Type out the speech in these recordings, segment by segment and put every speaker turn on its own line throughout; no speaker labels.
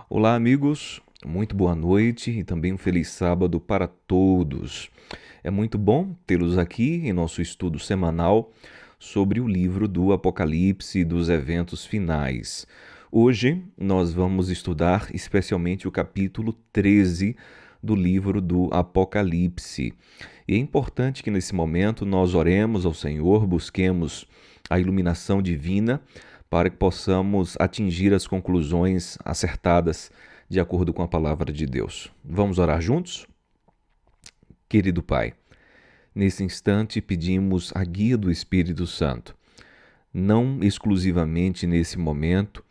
Olá, amigos. Muito boa noite e também um feliz sábado para todos. É muito bom tê-los aqui em nosso estudo semanal sobre o livro do Apocalipse e dos eventos finais. Hoje nós vamos estudar especialmente o capítulo 13 do livro do Apocalipse. E é importante que nesse momento nós oremos ao Senhor, busquemos a iluminação divina para que possamos atingir as conclusões acertadas de acordo com a palavra de Deus. Vamos orar juntos? Querido Pai, nesse instante pedimos a guia do Espírito Santo, não exclusivamente nesse momento,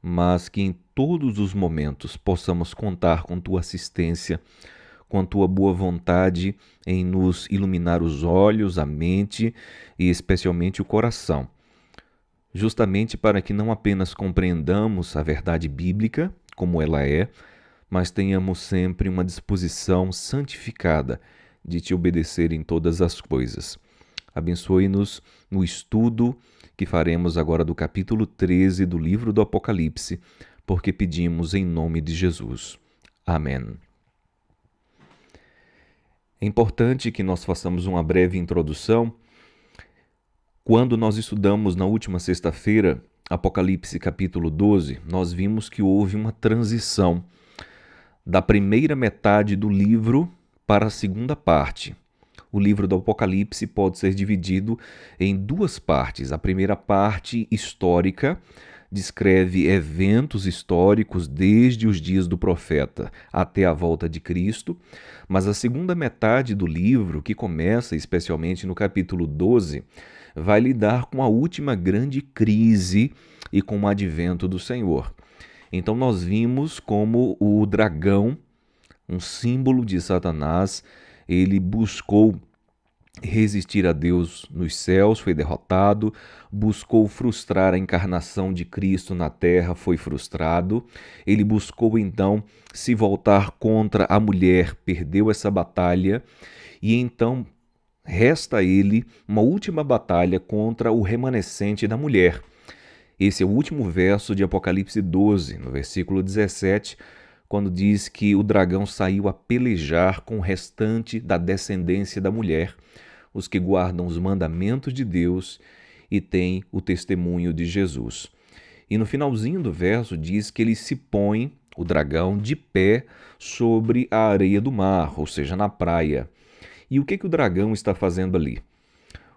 mas que em todos os momentos possamos contar com Tua assistência, com a Tua boa vontade em nos iluminar os olhos, a mente e especialmente o coração, justamente para que não apenas compreendamos a verdade bíblica, como ela é, mas tenhamos sempre uma disposição santificada de Te obedecer em todas as coisas. Abençoe-nos no estudo que faremos agora do capítulo 13 do livro do Apocalipse, porque pedimos em nome de Jesus. Amém. É importante que nós façamos uma breve introdução. Quando nós estudamos na última sexta-feira Apocalipse capítulo 12, nós vimos que houve uma transição da primeira metade do livro para a segunda parte. O livro do Apocalipse pode ser dividido em duas partes. A primeira parte, histórica, descreve eventos históricos desde os dias do profeta até a volta de Cristo, mas a segunda metade do livro, que começa especialmente no capítulo 12, vai lidar com a última grande crise e com o advento do Senhor. Então nós vimos como o dragão, um símbolo de Satanás, ele buscou resistir a Deus nos céus, foi derrotado, buscou frustrar a encarnação de Cristo na terra, foi frustrado. Ele buscou então se voltar contra a mulher, perdeu essa batalha, e então resta a ele uma última batalha contra o remanescente da mulher. Esse é o último verso de Apocalipse 12, no versículo 17, quando diz que o dragão saiu a pelejar com o restante da descendência da mulher, os que guardam os mandamentos de Deus e têm o testemunho de Jesus. E no finalzinho do verso diz que ele se põe, o dragão, de pé sobre a areia do mar, ou seja, na praia. E o que o dragão está fazendo ali?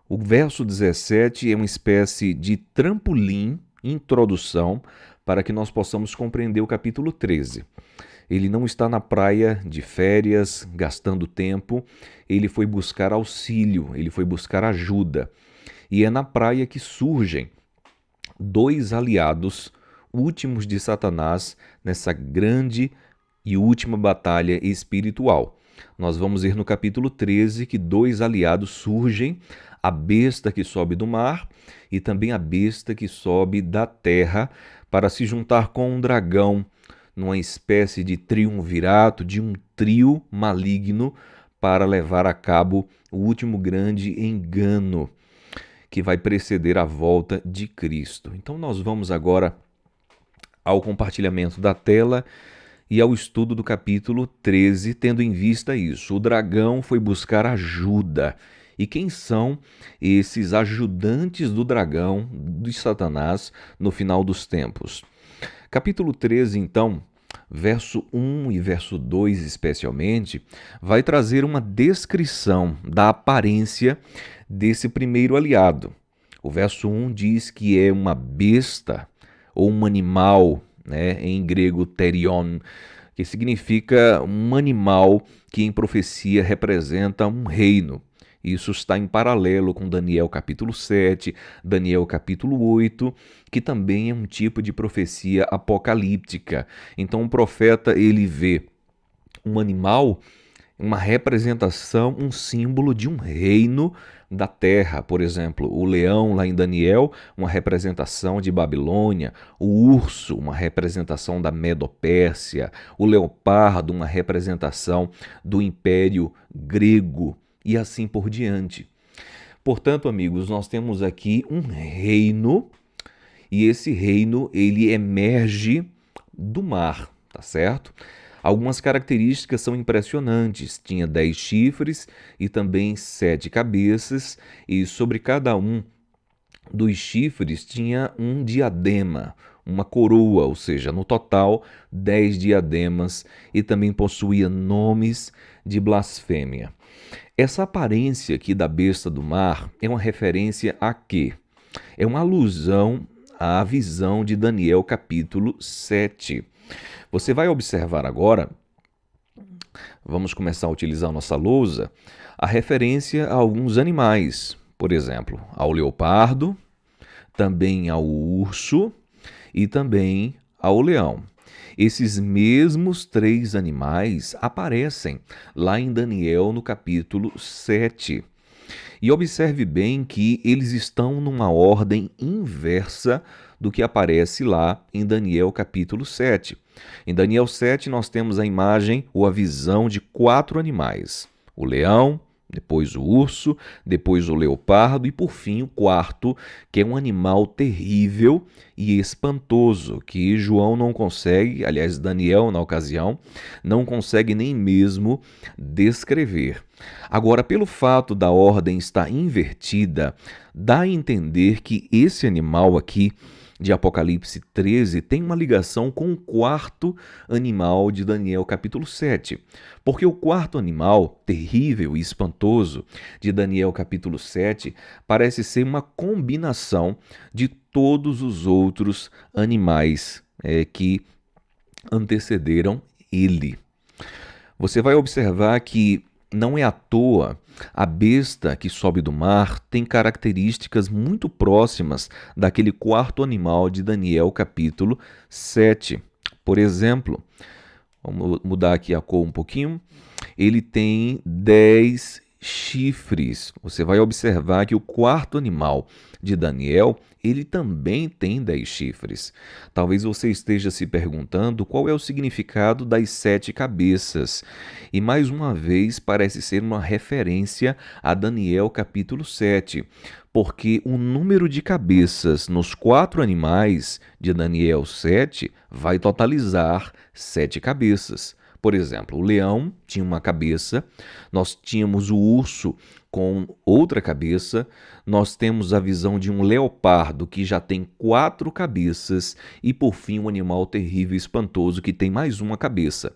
O verso 17 é uma espécie de trampolim, introdução, para que nós possamos compreender o capítulo 13. Ele não está na praia de férias, gastando tempo, ele foi buscar auxílio, ele foi buscar ajuda. E é na praia que surgem dois aliados últimos de Satanás nessa grande e última batalha espiritual. Nós vamos ver no capítulo 13 que dois aliados surgem, a besta que sobe do mar e também a besta que sobe da terra, para se juntar com um dragão, numa espécie de triunvirato, de um trio maligno, para levar a cabo o último grande engano que vai preceder a volta de Cristo. Então nós vamos agora ao compartilhamento da tela e ao estudo do capítulo 13, tendo em vista isso. O dragão foi buscar ajuda. E quem são esses ajudantes do dragão, de Satanás, no final dos tempos? Capítulo 13, então, verso 1 e verso 2 especialmente, vai trazer uma descrição da aparência desse primeiro aliado. O verso 1 diz que é uma besta ou um animal, em grego terion, que significa um animal que em profecia representa um reino. Isso está em paralelo com Daniel capítulo 7, Daniel capítulo 8, que também é um tipo de profecia apocalíptica. Então o profeta ele vê um animal, uma representação, um símbolo de um reino da terra. Por exemplo, o leão lá em Daniel, uma representação de Babilônia, o urso, uma representação da Medo-Pérsia, o leopardo, uma representação do Império Grego, e assim por diante. Portanto, amigos, nós temos aqui um reino, e esse reino ele emerge do mar. tá certo? Algumas características são impressionantes. Tinha 10 chifres e também 7 cabeças, e sobre cada um dos chifres tinha um diadema, uma coroa, ou seja, no total 10 diademas, e também possuía nomes de blasfêmia. Essa aparência aqui da besta do mar é uma referência a quê? É uma alusão à visão de Daniel capítulo 7. Você vai observar agora, vamos começar a utilizar nossa lousa, a referência a alguns animais, por exemplo, ao leopardo, também ao urso e também ao leão. Esses mesmos 3 animais aparecem lá em Daniel no capítulo 7. E observe bem que eles estão numa ordem inversa do que aparece lá em Daniel capítulo 7. Em Daniel 7 nós temos a imagem ou a visão de 4 animais: o leão, depois o urso, depois o leopardo e por fim o quarto, que é um animal terrível e espantoso, que João não consegue, aliás, Daniel na ocasião, não consegue nem mesmo descrever. Agora, pelo fato da ordem estar invertida, dá a entender que esse animal aqui de Apocalipse 13 tem uma ligação com o quarto animal de Daniel capítulo 7. Porque o quarto animal, terrível e espantoso, de Daniel capítulo 7, parece ser uma combinação de todos os outros animais que antecederam ele. Você vai observar que não é à toa, a besta que sobe do mar tem características muito próximas daquele quarto animal de Daniel capítulo 7. Por exemplo, vamos mudar aqui a cor um pouquinho, ele tem 10 chifres. Você vai observar que o quarto animal de Daniel, ele também tem 10 chifres. Talvez você esteja se perguntando qual é o significado das 7 cabeças. E mais uma vez parece ser uma referência a Daniel capítulo 7, porque o número de cabeças nos 4 animais de Daniel 7 vai totalizar 7 cabeças. Por exemplo, o leão tinha uma cabeça, nós tínhamos o urso com outra cabeça, nós temos a visão de um leopardo que já tem 4 cabeças e, por fim, um animal terrível e espantoso que tem mais uma cabeça.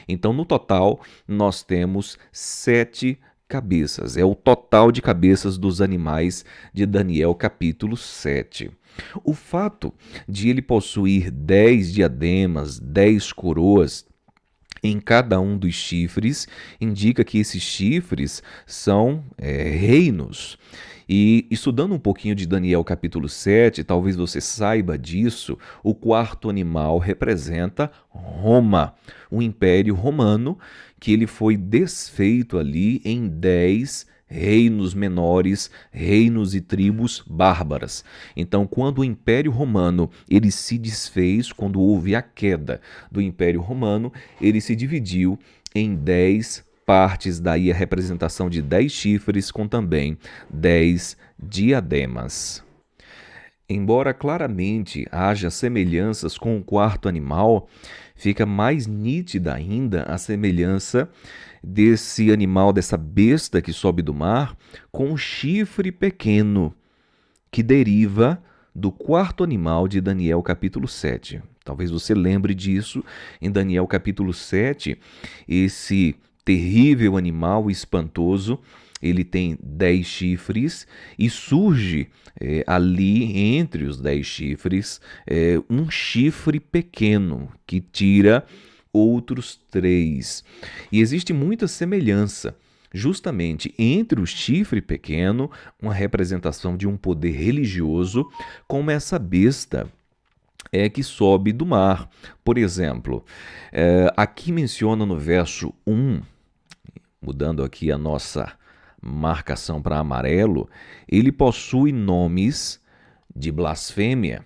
Então, no total, nós temos 7 cabeças. É o total de cabeças dos animais de Daniel capítulo 7. O fato de ele possuir 10 diademas, 10 coroas, em cada um dos chifres, indica que esses chifres são reinos. E estudando um pouquinho de Daniel capítulo 7, talvez você saiba disso, o quarto animal representa Roma, o Império Romano, que ele foi desfeito ali em 10 reinos menores, reinos e tribos bárbaras. Então, quando o Império Romano ele se desfez, quando houve a queda do Império Romano, ele se dividiu em 10 partes, daí a representação de 10 chifres com também 10 diademas. Embora claramente haja semelhanças com o quarto animal, fica mais nítida ainda a semelhança desse animal, dessa besta que sobe do mar, com o chifre pequeno, que deriva do quarto animal de Daniel capítulo 7. Talvez você lembre disso em Daniel capítulo 7, esse terrível animal espantoso, ele tem 10 chifres e surge ali entre os 10 chifres um chifre pequeno que tira outros 3. E existe muita semelhança justamente entre o chifre pequeno, uma representação de um poder religioso, como essa besta que sobe do mar. Por exemplo, aqui menciona no verso 1, mudando aqui a nossa marcação para amarelo, ele possui nomes de blasfêmia.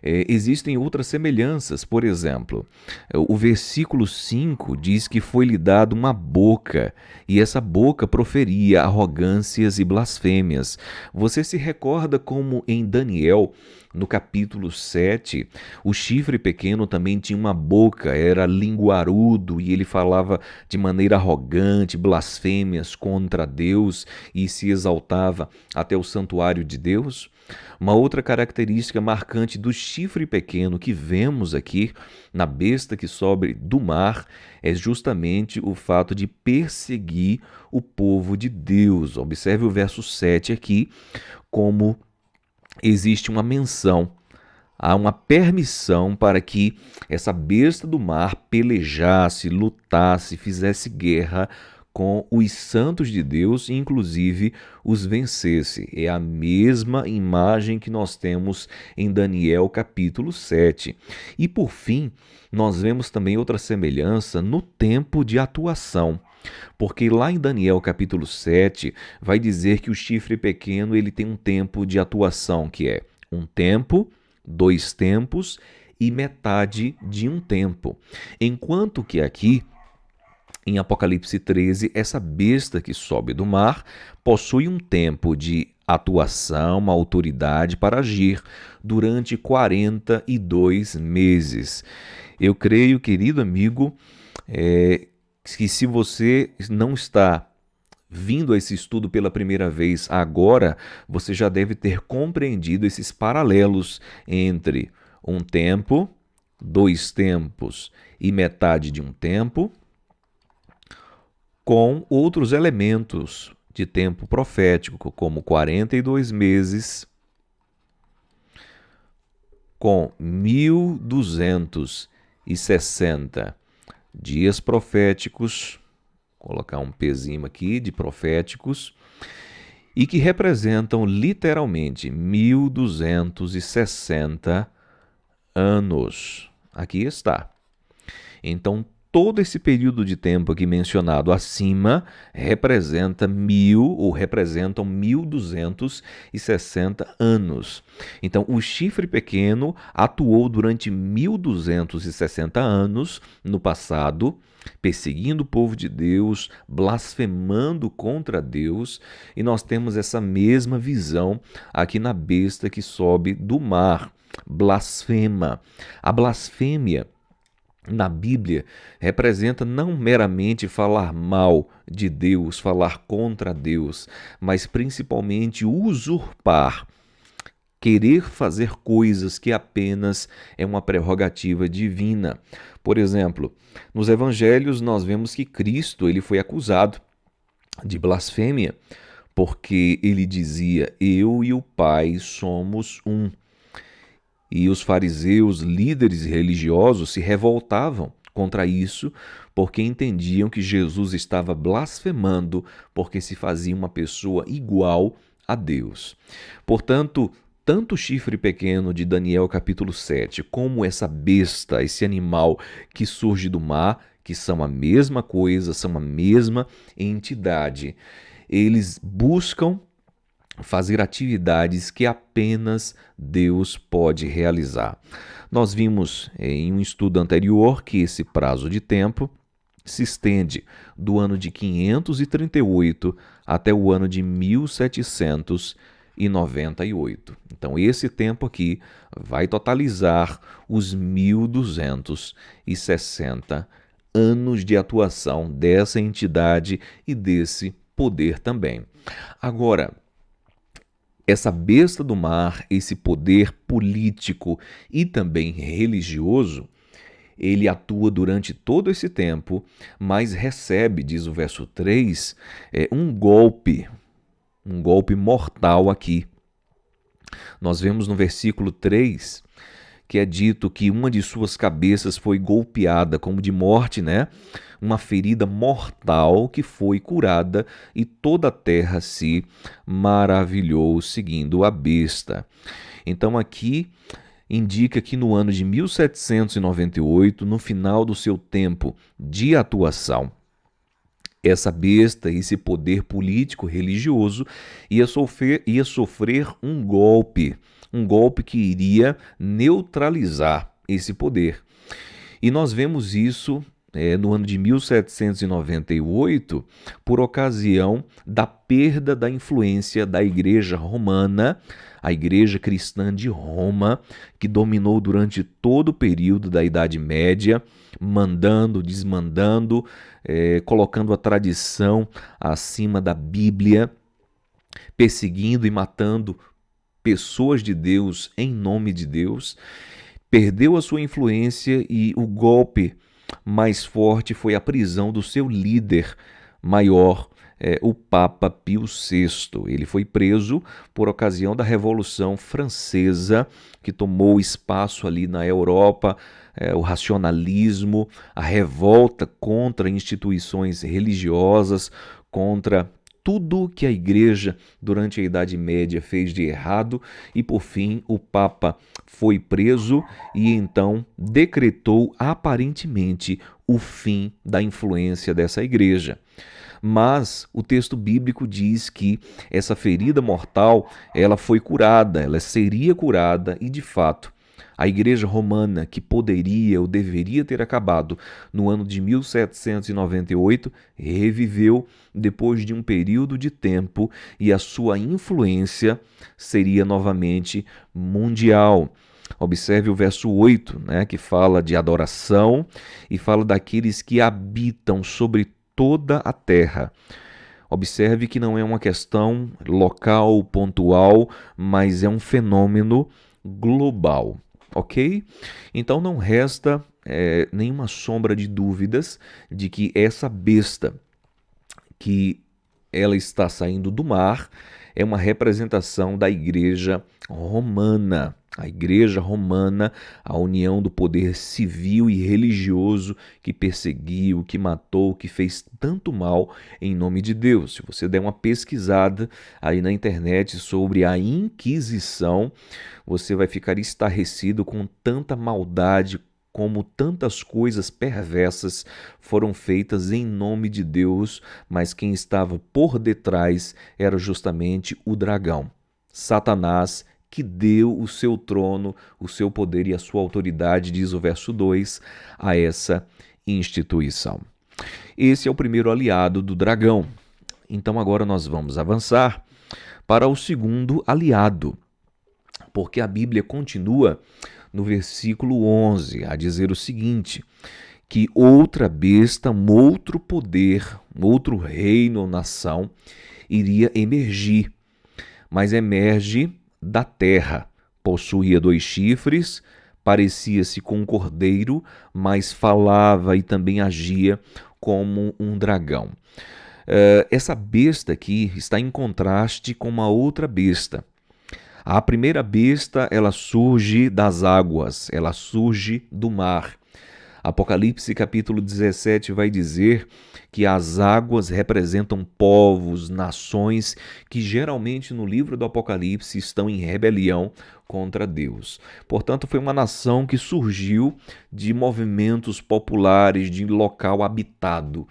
Existem outras semelhanças, por exemplo, o versículo 5 diz que foi-lhe dado uma boca, e essa boca proferia arrogâncias e blasfêmias. Você se recorda como em Daniel, no capítulo 7, o chifre pequeno também tinha uma boca, era linguarudo e ele falava de maneira arrogante, blasfêmias contra Deus e se exaltava até o santuário de Deus. Uma outra característica marcante do chifre pequeno que vemos aqui na besta que sobe do mar é justamente o fato de perseguir o povo de Deus. Observe o verso 7 aqui, como existe uma menção, há uma permissão para que essa besta do mar pelejasse, lutasse, fizesse guerra com os santos de Deus e inclusive os vencesse. É a mesma imagem que nós temos em Daniel capítulo 7. E por fim, nós vemos também outra semelhança no tempo de atuação. Porque lá em Daniel capítulo 7 vai dizer que o chifre pequeno ele tem um tempo de atuação, que é um tempo, 2 tempos e metade de um tempo. Enquanto que aqui em Apocalipse 13, essa besta que sobe do mar possui um tempo de atuação, uma autoridade para agir durante 42 meses. Eu creio, querido amigo, que se você não está vindo a esse estudo pela primeira vez agora, você já deve ter compreendido esses paralelos entre um tempo, 2 tempos e metade de um tempo, com outros elementos de tempo profético, como 42 meses, com 1260 dias proféticos, vou colocar um pezinho aqui de proféticos, e que representam literalmente 1260 anos. Aqui está. Então, todo esse período de tempo aqui mencionado acima representam 1260 anos. Então, o chifre pequeno atuou durante 1260 anos no passado, perseguindo o povo de Deus, blasfemando contra Deus, e nós temos essa mesma visão aqui na besta que sobe do mar, blasfema. A blasfêmia na Bíblia representa não meramente falar mal de Deus, falar contra Deus, mas principalmente usurpar, querer fazer coisas que apenas é uma prerrogativa divina. Por exemplo, nos evangelhos nós vemos que Cristo ele foi acusado de blasfêmia, porque ele dizia: "Eu e o Pai somos um". E os fariseus, líderes religiosos, se revoltavam contra isso, porque entendiam que Jesus estava blasfemando, porque se fazia uma pessoa igual a Deus. Portanto, tanto o chifre pequeno de Daniel capítulo 7, como essa besta, esse animal que surge do mar, que são a mesma coisa, são a mesma entidade, eles buscam fazer atividades que apenas Deus pode realizar. Nós vimos em um estudo anterior que esse prazo de tempo se estende do ano de 538 até o ano de 1798. Então, esse tempo aqui vai totalizar os 1260 anos de atuação dessa entidade e desse poder também. Agora, essa besta do mar, esse poder político e também religioso, ele atua durante todo esse tempo, mas recebe, diz o verso 3, um golpe mortal aqui. Nós vemos no versículo 3 que é dito que uma de suas cabeças foi golpeada, como de morte, né? Uma ferida mortal que foi curada e toda a terra se maravilhou seguindo a besta. Então aqui indica que no ano de 1798, no final do seu tempo de atuação, essa besta, esse poder político religioso ia sofrer um golpe que iria neutralizar esse poder. E nós vemos isso no ano de 1798, por ocasião da perda da influência da Igreja Romana, a Igreja Cristã de Roma, que dominou durante todo o período da Idade Média, mandando, desmandando, colocando a tradição acima da Bíblia, perseguindo e matando pessoas de Deus em nome de Deus. Perdeu a sua influência e o golpe mais forte foi a prisão do seu líder maior, o Papa Pio VI. Ele foi preso por ocasião da Revolução Francesa, que tomou espaço ali na Europa, o racionalismo, a revolta contra instituições religiosas, contra tudo que a Igreja durante a Idade Média fez de errado, e por fim o Papa foi preso e então decretou aparentemente o fim da influência dessa Igreja. Mas o texto bíblico diz que essa ferida mortal, ela foi curada, ela seria curada e de fato a Igreja Romana, que poderia ou deveria ter acabado no ano de 1798, reviveu depois de um período de tempo e a sua influência seria novamente mundial. Observe o verso 8, que fala de adoração e fala daqueles que habitam sobre toda a terra. Observe que não é uma questão local, pontual, mas é um fenômeno global. Ok? Então não resta nenhuma sombra de dúvidas de que essa besta que ela está saindo do mar é uma representação da Igreja Romana. A Igreja Romana, a união do poder civil e religioso que perseguiu, que matou, que fez tanto mal em nome de Deus. Se você der uma pesquisada aí na internet sobre a Inquisição, você vai ficar estarrecido com tanta maldade, como tantas coisas perversas foram feitas em nome de Deus, mas quem estava por detrás era justamente o dragão, Satanás, que deu o seu trono, o seu poder e a sua autoridade, diz o verso 2, a essa instituição. Esse é o primeiro aliado do dragão. Então agora nós vamos avançar para o segundo aliado, porque a Bíblia continua no versículo 11 a dizer o seguinte, que outra besta, outro poder, outro reino ou nação iria emergir, mas emerge da terra. Possuía 2 chifres, parecia-se com um cordeiro, mas falava e também agia como um dragão. Essa besta aqui está em contraste com uma outra besta. A primeira besta, ela surge das águas, ela surge do mar. Apocalipse capítulo 17 vai dizer que as águas representam povos, nações que geralmente no livro do Apocalipse estão em rebelião contra Deus. Portanto, foi uma nação que surgiu de movimentos populares, de local habitado.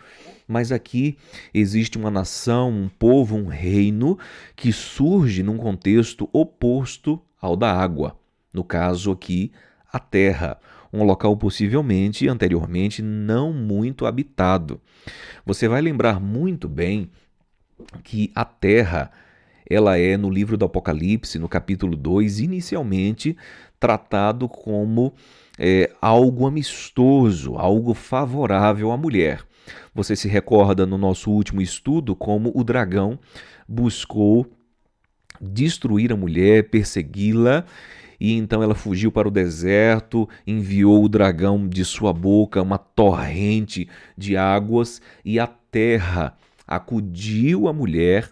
Mas aqui existe uma nação, um povo, um reino que surge num contexto oposto ao da água. No caso aqui, a terra. Um local possivelmente, anteriormente, não muito habitado. Você vai lembrar muito bem que a terra, ela é, no livro do Apocalipse, no capítulo 2, inicialmente tratado como algo amistoso, algo favorável à mulher. Você se recorda no nosso último estudo como o dragão buscou destruir a mulher, persegui-la, e então ela fugiu para o deserto, enviou o dragão de sua boca uma torrente de águas, e a terra acudiu a mulher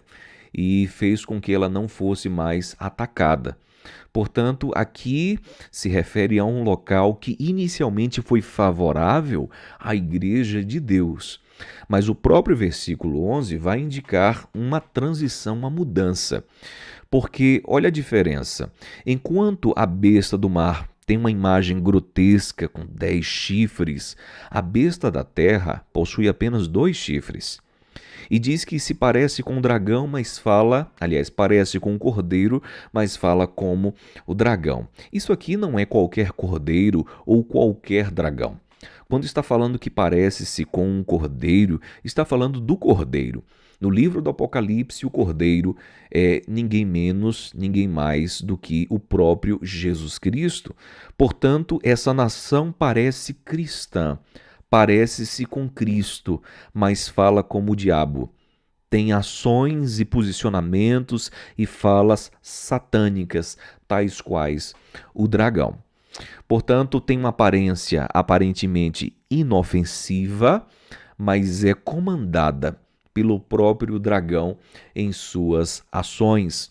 e fez com que ela não fosse mais atacada. Portanto, aqui se refere a um local que inicialmente foi favorável à Igreja de Deus. Mas o próprio versículo 11 vai indicar uma transição, uma mudança. Porque olha a diferença. Enquanto a besta do mar tem uma imagem grotesca com 10 chifres, a besta da terra possui apenas 2 chifres. E diz que se parece com um dragão, mas fala, aliás, parece com um cordeiro, mas fala como o dragão. Isso aqui não é qualquer cordeiro ou qualquer dragão. Quando está falando que parece-se com um cordeiro, está falando do cordeiro. No livro do Apocalipse, o cordeiro é ninguém menos, ninguém mais do que o próprio Jesus Cristo. Portanto, essa nação parece cristã, parece-se com Cristo, mas fala como o diabo. Tem ações e posicionamentos e falas satânicas, tais quais o dragão. Portanto, tem uma aparência aparentemente inofensiva, mas é comandada pelo próprio dragão em suas ações.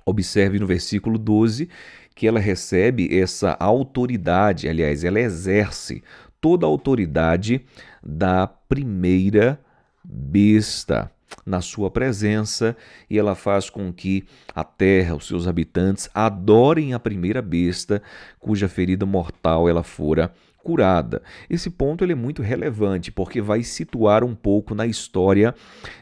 Observe no versículo 12 que ela recebe essa autoridade, aliás, ela exerce toda a autoridade da primeira besta na sua presença, e ela faz com que a terra, os seus habitantes, adorem a primeira besta, cuja ferida mortal ela fora curada. Esse ponto ele é muito relevante, porque vai situar um pouco na história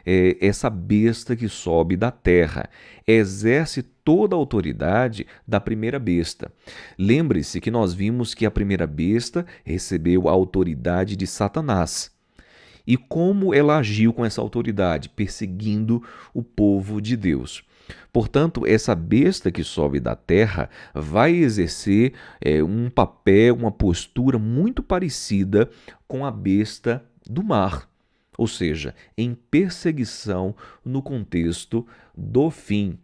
essa besta que sobe da terra. Exerce toda a autoridade da primeira besta. Lembre-se que nós vimos que a primeira besta recebeu a autoridade de Satanás. E como ela agiu com essa autoridade? Perseguindo o povo de Deus. Portanto, essa besta que sobe da terra vai exercer um papel, uma postura muito parecida com a besta do mar, ou seja, em perseguição no contexto do fim.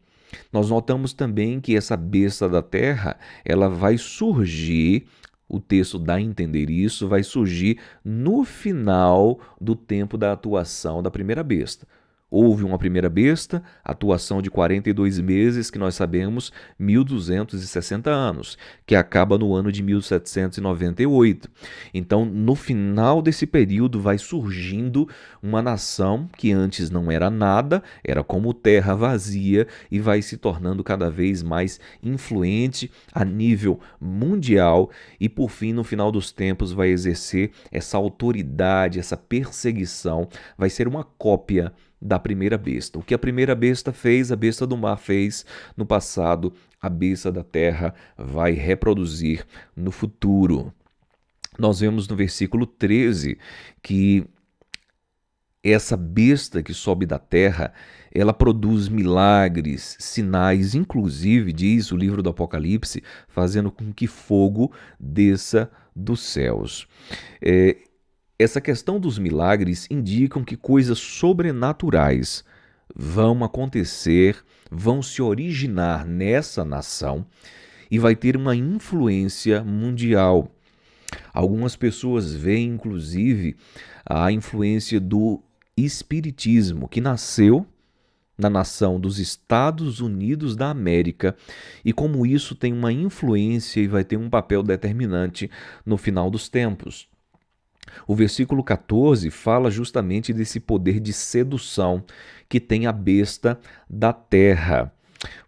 Nós notamos também que essa besta da terra, ela vai surgir, o texto dá a entender isso, vai surgir no final do tempo da atuação da primeira besta. Houve uma primeira besta, atuação de 42 meses, que nós sabemos, 1260 anos, que acaba no ano de 1798. Então, no final desse período, vai surgindo uma nação que antes não era nada, era como terra vazia, e vai se tornando cada vez mais influente a nível mundial, e por fim, no final dos tempos, vai exercer essa autoridade, essa perseguição, vai ser uma cópia da primeira besta. O que a primeira besta fez, a besta do mar fez no passado, a besta da terra vai reproduzir no futuro. Nós vemos no versículo 13 que essa besta que sobe da terra, ela produz milagres, sinais, inclusive, diz o livro do Apocalipse, fazendo com que fogo desça dos céus. Essa questão dos milagres indicam que coisas sobrenaturais vão acontecer, vão se originar nessa nação e vai ter uma influência mundial. Algumas pessoas veem, inclusive, a influência do espiritismo, que nasceu na nação dos Estados Unidos da América, e como isso tem uma influência e vai ter um papel determinante no final dos tempos. O versículo 14 fala justamente desse poder de sedução que tem a besta da terra,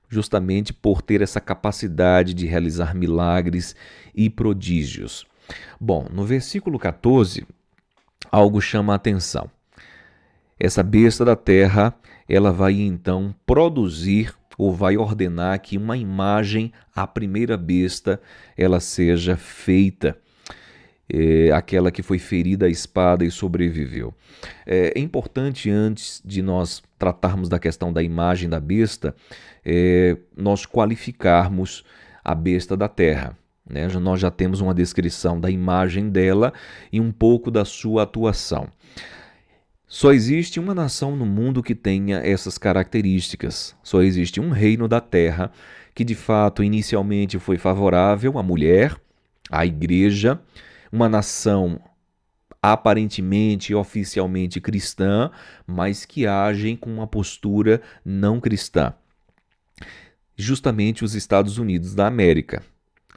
justamente por ter essa capacidade de realizar milagres e prodígios. Bom, no versículo 14, algo chama a atenção. Essa besta da terra, ela vai então produzir ou vai ordenar que uma imagem à primeira besta ela seja feita. Aquela que foi ferida à espada e sobreviveu. É importante, antes de nós tratarmos da questão da imagem da besta, nós qualificarmos a besta da terra. Nós já temos uma descrição da imagem dela e um pouco da sua atuação. Só existe uma nação no mundo que tenha essas características. Só existe um reino da terra que, de fato, inicialmente foi favorável à mulher, à igreja, uma nação aparentemente e oficialmente cristã, mas que agem com uma postura não cristã. Justamente os Estados Unidos da América.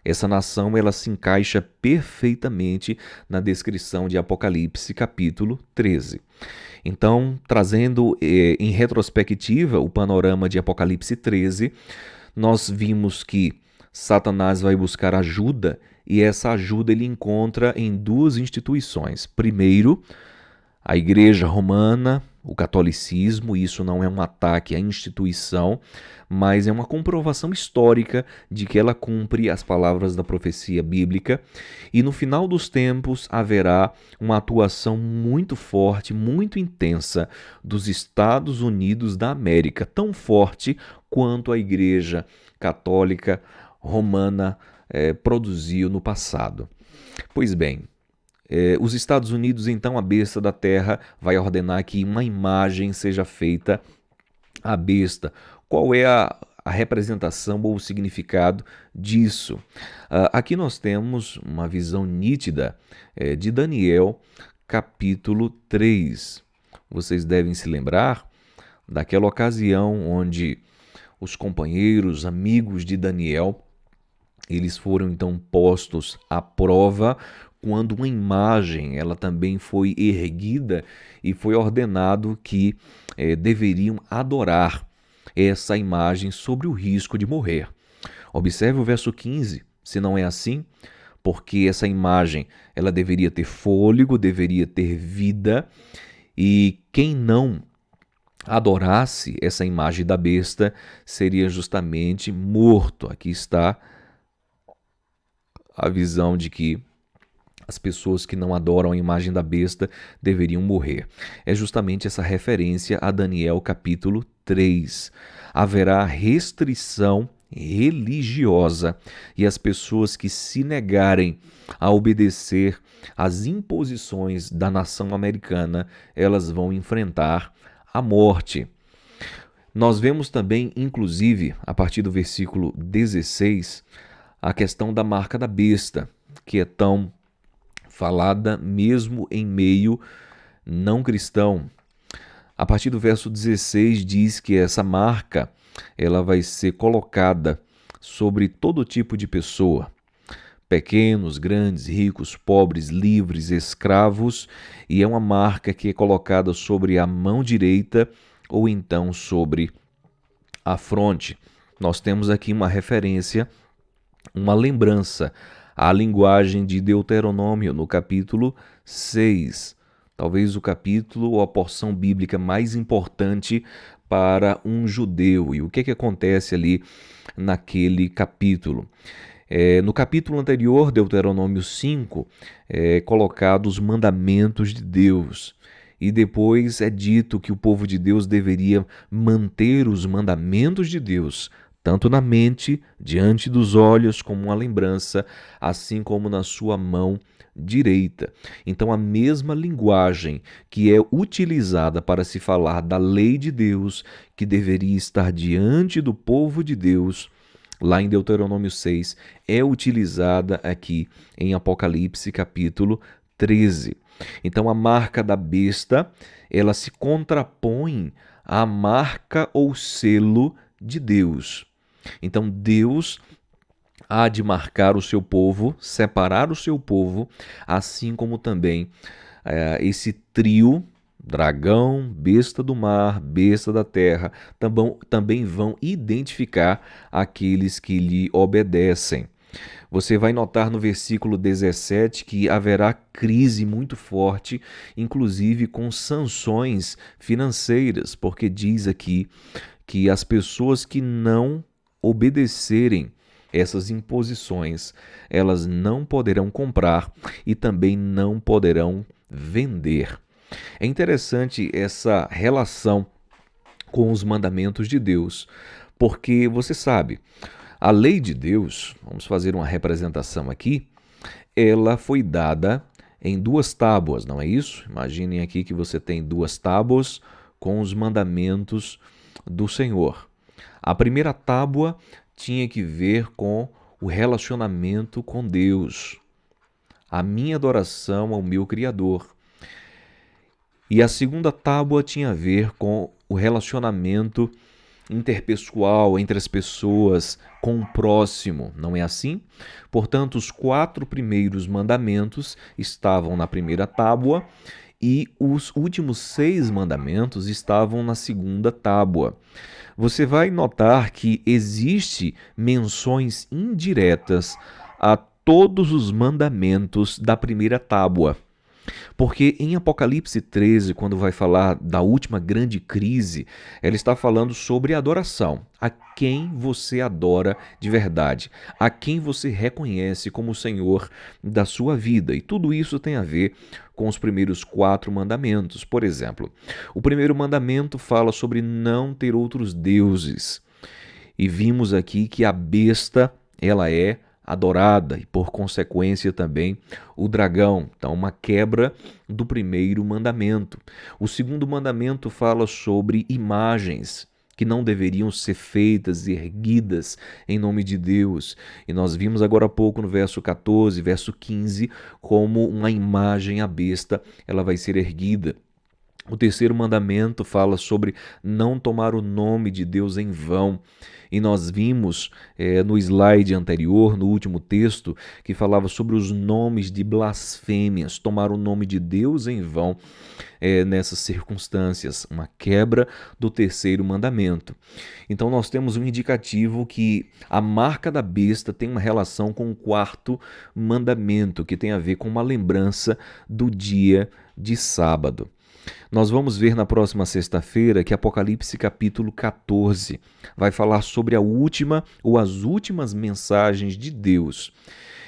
Essa nação ela se encaixa perfeitamente na descrição de Apocalipse, capítulo 13. Então, trazendo em retrospectiva o panorama de Apocalipse 13, nós vimos que Satanás vai buscar ajuda, e essa ajuda ele encontra em duas instituições. Primeiro, A Igreja Romana, o catolicismo, isso não é um ataque à instituição, mas é uma comprovação histórica de que ela cumpre as palavras da profecia bíblica, e no final dos tempos haverá uma atuação muito forte, muito intensa dos Estados Unidos da América, tão forte quanto a Igreja Católica Romana produziu no passado. Pois bem, os Estados Unidos, então, a besta da terra, vai ordenar que uma imagem seja feita à besta. Qual é a representação ou o significado disso? Aqui nós temos uma visão nítida de Daniel, capítulo 3. Vocês devem se lembrar daquela ocasião onde os companheiros, amigos de Daniel, eles foram então postos à prova quando uma imagem, ela também foi erguida e foi ordenado que deveriam adorar essa imagem sobre o risco de morrer. Observe o verso 15, se não é assim, porque essa imagem, ela deveria ter fôlego, deveria ter vida, e quem não adorasse essa imagem da besta seria justamente morto. Aqui está a visão de que as pessoas que não adoram a imagem da besta deveriam morrer. É justamente essa referência a Daniel capítulo 3. Haverá restrição religiosa e as pessoas que se negarem a obedecer às imposições da nação americana, elas vão enfrentar a morte. Nós vemos também, inclusive, a partir do versículo 16, a questão da marca da besta, que é tão falada mesmo em meio não cristão. A partir do verso 16 diz que essa marca, ela vai ser colocada sobre todo tipo de pessoa, pequenos, grandes, ricos, pobres, livres, escravos, e é uma marca que é colocada sobre a mão direita ou então sobre a fronte. Nós temos aqui uma referência, uma lembrança à linguagem de Deuteronômio, no capítulo 6. Talvez o capítulo ou a porção bíblica mais importante para um judeu. E o que acontece ali naquele capítulo? No capítulo anterior, Deuteronômio 5, é colocado os mandamentos de Deus. E depois é dito que o povo de Deus deveria manter os mandamentos de Deus, tanto na mente, diante dos olhos, como uma lembrança, assim como na sua mão direita. Então, a mesma linguagem que é utilizada para se falar da lei de Deus, que deveria estar diante do povo de Deus, lá em Deuteronômio 6, é utilizada aqui em Apocalipse capítulo 13. Então, a marca da besta, ela se contrapõe à marca ou selo de Deus. Então, Deus há de marcar o seu povo, separar o seu povo, assim como também esse trio, dragão, besta do mar, besta da terra, também vão identificar aqueles que lhe obedecem. Você vai notar no versículo 17 que haverá crise muito forte, inclusive com sanções financeiras, porque diz aqui que as pessoas que não obedecerem essas imposições, elas não poderão comprar e também não poderão vender. É interessante essa relação com os mandamentos de Deus, porque você sabe, a lei de Deus, vamos fazer uma representação aqui, ela foi dada em 2 tábuas, não é isso? Imaginem aqui que você tem 2 tábuas com os mandamentos do Senhor. A primeira tábua tinha que ver com o relacionamento com Deus, a minha adoração ao meu Criador. E a segunda tábua tinha a ver com o relacionamento interpessoal entre as pessoas, com o próximo, não é assim? Portanto, os 4 primeiros mandamentos estavam na primeira tábua e os últimos 6 mandamentos estavam na segunda tábua. Você vai notar que existe menções indiretas a todos os mandamentos da primeira tábua. Porque em Apocalipse 13, quando vai falar da última grande crise, ela está falando sobre adoração. A quem você adora de verdade, a quem você reconhece como o Senhor da sua vida. E tudo isso tem a ver com os primeiros 4 mandamentos. Por exemplo, o primeiro mandamento fala sobre não ter outros deuses. E vimos aqui que a besta, ela é adorada e, por consequência, também o dragão. Então, uma quebra do primeiro mandamento. O segundo mandamento fala sobre imagens que não deveriam ser feitas e erguidas em nome de Deus. E nós vimos agora há pouco no verso 14, verso 15, como uma imagem, a besta, ela vai ser erguida. O terceiro mandamento fala sobre não tomar o nome de Deus em vão. E nós vimos no slide anterior, no último texto, que falava sobre os nomes de blasfêmias, tomar o nome de Deus em vão nessas circunstâncias, uma quebra do terceiro mandamento. Então nós temos um indicativo que a marca da besta tem uma relação com o quarto mandamento, que tem a ver com uma lembrança do dia de sábado. Nós vamos ver na próxima sexta-feira que Apocalipse capítulo 14 vai falar sobre a última ou as últimas mensagens de Deus.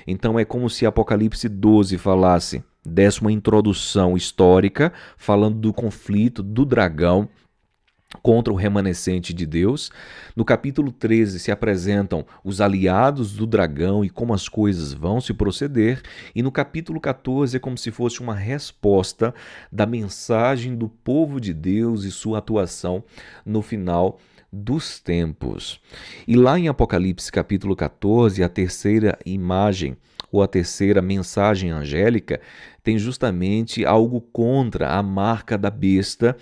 Então é como se Apocalipse 12 falasse, desse uma introdução histórica, falando do conflito do dragão contra o remanescente de Deus. No capítulo 13 se apresentam os aliados do dragão e como as coisas vão se proceder, e no capítulo 14 é como se fosse uma resposta da mensagem do povo de Deus e sua atuação no final dos tempos. E lá em Apocalipse capítulo 14, a terceira imagem ou a terceira mensagem angélica tem justamente algo contra a marca da besta,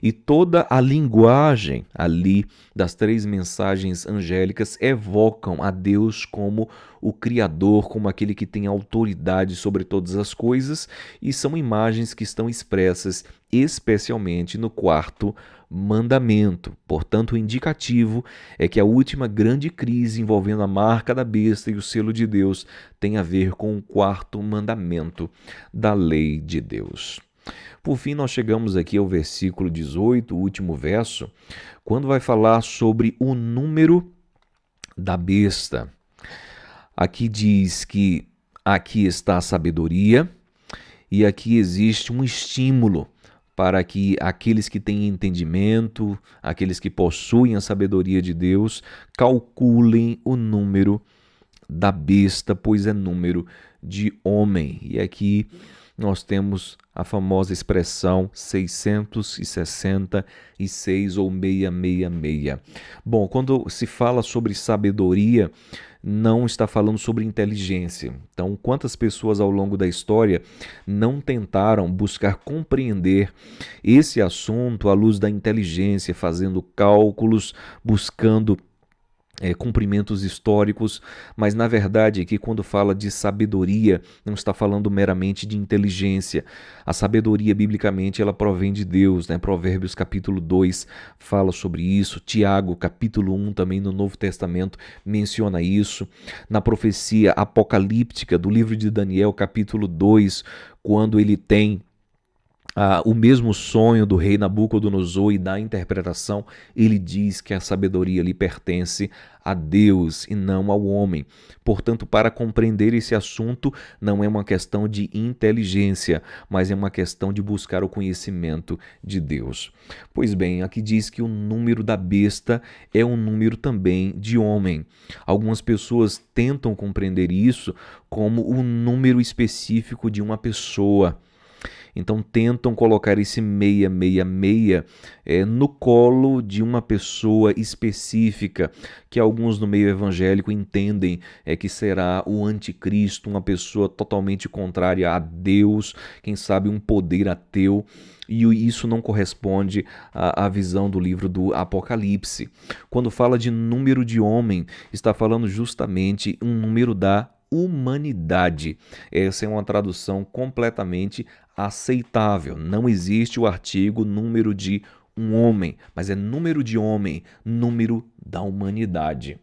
e toda a linguagem ali das 3 mensagens angélicas evocam a Deus como o Criador, como aquele que tem autoridade sobre todas as coisas, e são imagens que estão expressas especialmente no quarto mandamento. Portanto, o indicativo é que a última grande crise envolvendo a marca da besta e o selo de Deus tem a ver com o quarto mandamento da lei de Deus. Por fim, nós chegamos aqui ao versículo 18, o último verso, quando vai falar sobre o número da besta. Aqui diz que aqui está a sabedoria e aqui existe um estímulo para que aqueles que têm entendimento, aqueles que possuem a sabedoria de Deus, calculem o número da besta, pois é número de homem. E aqui nós temos a famosa expressão 666 ou 666. Bom, quando se fala sobre sabedoria, não está falando sobre inteligência. Então, quantas pessoas ao longo da história não tentaram buscar compreender esse assunto à luz da inteligência, fazendo cálculos, buscando cumprimentos históricos, mas na verdade aqui quando fala de sabedoria, não está falando meramente de inteligência. A sabedoria, biblicamente, ela provém de Deus, né? Provérbios capítulo 2 fala sobre isso, Tiago capítulo 1 também no Novo Testamento menciona isso. Na profecia apocalíptica do livro de Daniel capítulo 2, quando ele tem o mesmo sonho do rei Nabucodonosor e da interpretação, ele diz que a sabedoria lhe pertence a Deus e não ao homem. Portanto, para compreender esse assunto, não é uma questão de inteligência, mas é uma questão de buscar o conhecimento de Deus. Pois bem, aqui diz que o número da besta é um número também de homem. Algumas pessoas tentam compreender isso como um número específico de uma pessoa. Então tentam colocar esse 666 no colo de uma pessoa específica, que alguns no meio evangélico entendem que será o anticristo, uma pessoa totalmente contrária a Deus, quem sabe um poder ateu. E isso não corresponde à visão do livro do Apocalipse. Quando fala de número de homem, está falando justamente um número da humanidade. Essa é uma tradução completamente aceitável. Não existe o artigo número de um homem, mas é número de homem, número da humanidade.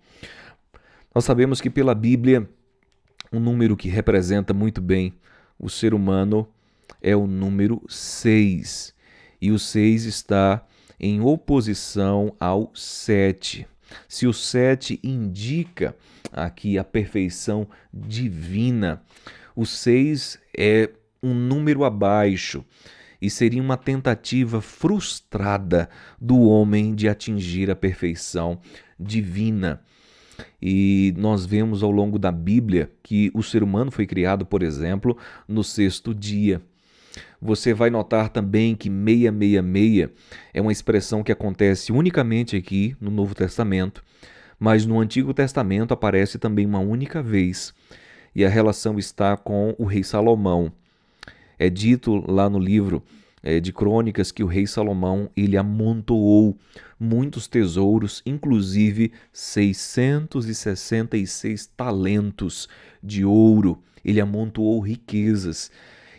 Nós sabemos que pela Bíblia, um número que representa muito bem o ser humano é o número 6. E o 6 está em oposição ao 7. Se o 7 indica aqui a perfeição divina, o 6 é um número abaixo e seria uma tentativa frustrada do homem de atingir a perfeição divina. E nós vemos ao longo da Bíblia que o ser humano foi criado, por exemplo, no sexto dia. Você vai notar também que 666 é uma expressão que acontece unicamente aqui no Novo Testamento, mas no Antigo Testamento aparece também uma única vez, e a relação está com o rei Salomão. É dito lá no livro de Crônicas que o rei Salomão ele amontoou muitos tesouros, inclusive 666 talentos de ouro. Ele amontoou riquezas.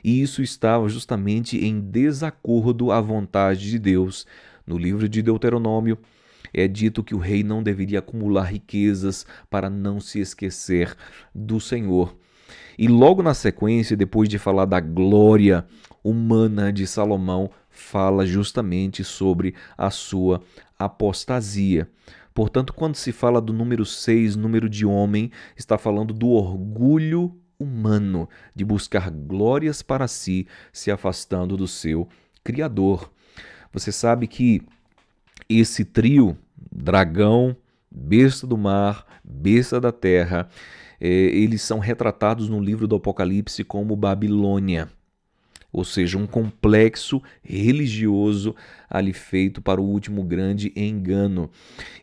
E isso estava justamente em desacordo à vontade de Deus. No livro de Deuteronômio, é dito que o rei não deveria acumular riquezas para não se esquecer do Senhor. E logo na sequência, depois de falar da glória humana de Salomão, fala justamente sobre a sua apostasia. Portanto, quando se fala do número 6, número de homem, está falando do orgulho humano de buscar glórias para si, se afastando do seu Criador. Você sabe que esse trio, dragão, besta do mar, besta da terra, eles são retratados no livro do Apocalipse como Babilônia, ou seja, um complexo religioso ali feito para o último grande engano.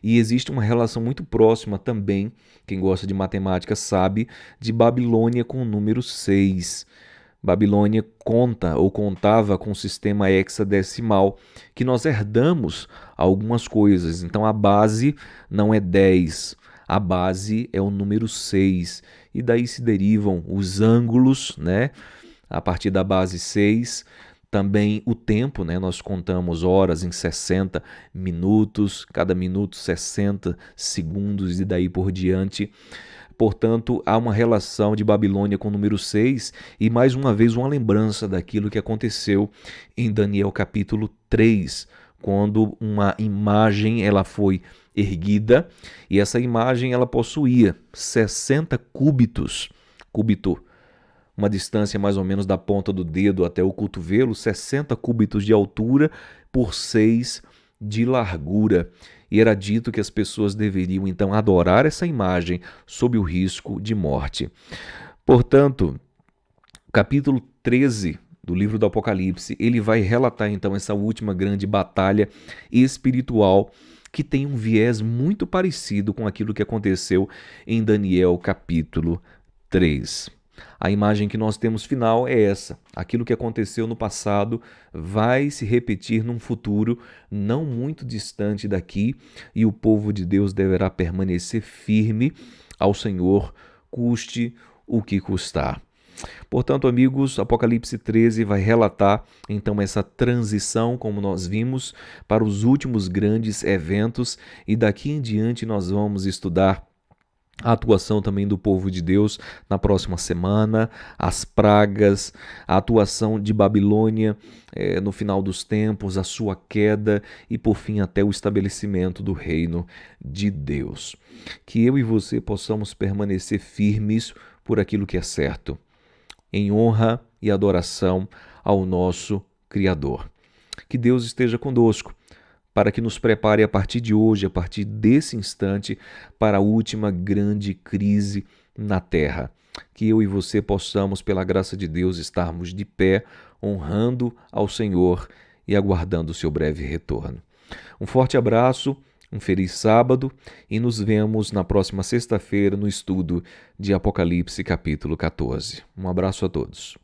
E existe uma relação muito próxima também, quem gosta de matemática sabe, de Babilônia com o número 6. Babilônia conta ou contava com um sistema hexadecimal, que nós herdamos algumas coisas. Então a base não é 10, a base é o número 6. E daí se derivam os ângulos, né? A partir da base 6, também o tempo, né? Nós contamos horas em 60 minutos, cada minuto 60 segundos e daí por diante. Portanto, há uma relação de Babilônia com o número 6 e, mais uma vez, uma lembrança daquilo que aconteceu em Daniel capítulo 3, quando uma imagem ela foi erguida e essa imagem ela possuía 60 cúbitos, cúbito, uma distância mais ou menos da ponta do dedo até o cotovelo, 60 cúbitos de altura por 6 de largura. E era dito que as pessoas deveriam então adorar essa imagem sob o risco de morte. Portanto, capítulo 13 do livro do Apocalipse, ele vai relatar então essa última grande batalha espiritual que tem um viés muito parecido com aquilo que aconteceu em Daniel capítulo 3. A imagem que nós temos final é essa. Aquilo que aconteceu no passado vai se repetir num futuro não muito distante daqui e o povo de Deus deverá permanecer firme ao Senhor, custe o que custar. Portanto, amigos, Apocalipse 13 vai relatar então essa transição, como nós vimos, para os últimos grandes eventos e daqui em diante nós vamos estudar a atuação também do povo de Deus na próxima semana, as pragas, a atuação de Babilônia no final dos tempos, a sua queda e, por fim, até o estabelecimento do reino de Deus. Que eu e você possamos permanecer firmes por aquilo que é certo, em honra e adoração ao nosso Criador. Que Deus esteja conosco, para que nos prepare a partir de hoje, a partir desse instante, para a última grande crise na Terra. Que eu e você possamos, pela graça de Deus, estarmos de pé, honrando ao Senhor e aguardando o seu breve retorno. Um forte abraço, um feliz sábado e nos vemos na próxima sexta-feira no estudo de Apocalipse capítulo 14. Um abraço a todos.